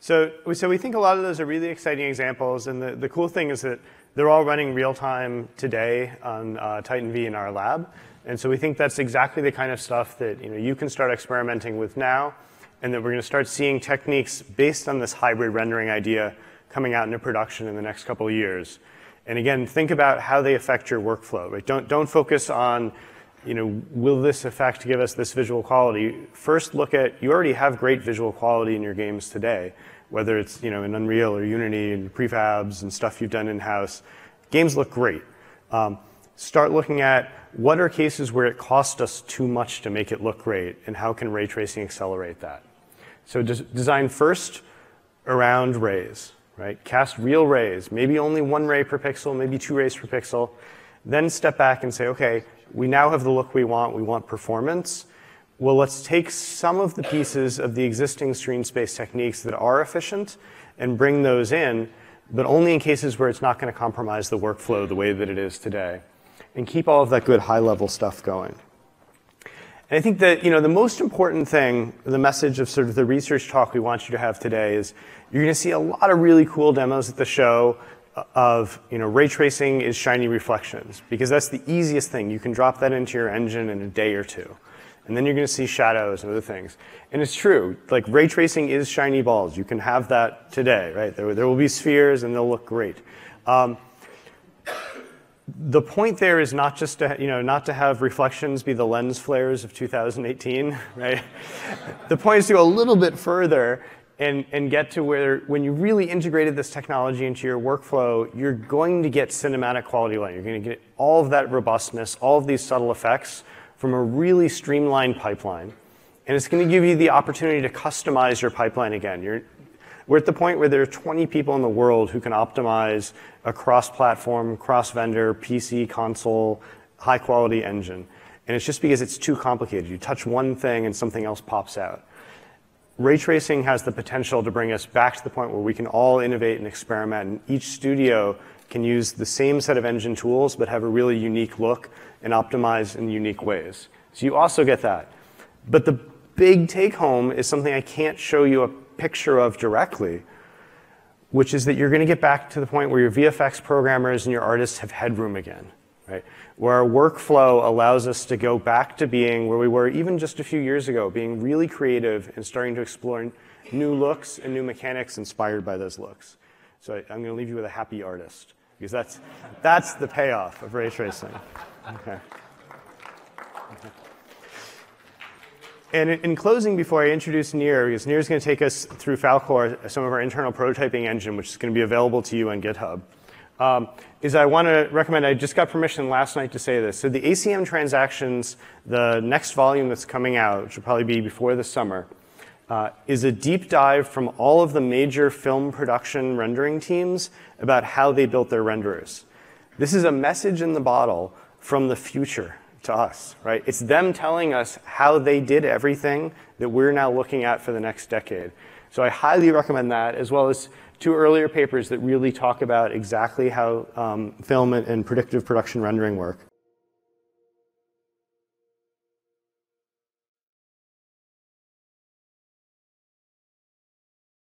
So we think a lot of those are really exciting examples, and the cool thing is that they're all running real time today on Titan V in our lab. And so we think that's exactly the kind of stuff that you can start experimenting with now, and that we're going to start seeing techniques based on this hybrid rendering idea coming out into production in the next couple of years. And again, think about how they affect your workflow. Right? Don't focus on, will this effect give us this visual quality? First, look at, you already have great visual quality in your games today, whether it's in Unreal or Unity and prefabs and stuff you've done in-house. Games look great. Start looking at what are cases where it cost us too much to make it look great, and how can ray tracing accelerate that? So design first around rays, right? Cast real rays, maybe only 1 ray per pixel, maybe 2 rays per pixel. Then step back and say, okay, we now have the look we want performance. Well, let's take some of the pieces of the existing screen space techniques that are efficient and bring those in, but only in cases where it's not going to compromise the workflow the way that it is today. And keep all of that good high-level stuff going. And I think that the most important thing, the message of sort of the research talk we want you to have today is you're going to see a lot of really cool demos at the show of ray tracing is shiny reflections, because that's the easiest thing. You can drop that into your engine in a day or two. And then you're going to see shadows and other things. And it's true, like ray tracing is shiny balls. You can have that today, right? There will be spheres and they'll look great. The point there is not just to, not to have reflections be the lens flares of 2018, right? The point is to go a little bit further and get to where, when you really integrated this technology into your workflow, you're going to get cinematic quality light. You're going to get all of that robustness, all of these subtle effects from a really streamlined pipeline. And it's going to give you the opportunity to customize your pipeline again. We're at the point where there are 20 people in the world who can optimize a cross-platform, cross-vendor, PC, console, high-quality engine. And it's just because it's too complicated. You touch one thing and something else pops out. Ray tracing has the potential to bring us back to the point where we can all innovate and experiment, and each studio can use the same set of engine tools but have a really unique look and optimize in unique ways. So you also get that. But the big take-home is something I can't show you a picture of directly, which is that you're going to get back to the point where your VFX programmers and your artists have headroom again, right? Where our workflow allows us to go back to being where we were even just a few years ago, being really creative and starting to explore new looks and new mechanics inspired by those looks. So I'm going to leave you with a happy artist, because that's the payoff of ray tracing. Okay. And in closing, before I introduce Nir, because Nir is going to take us through Falcor, some of our internal prototyping engine, which is going to be available to you on GitHub, is I want to recommend, I just got permission last night to say this. So the ACM transactions, the next volume that's coming out, which will probably be before the summer, is a deep dive from all of the major film production rendering teams about how they built their renderers. This is a message in the bottle from the future to us, right? It's them telling us how they did everything that we're now looking at for the next decade. So I highly recommend that, as well as 2 earlier papers that really talk about exactly how film and predictive production rendering work.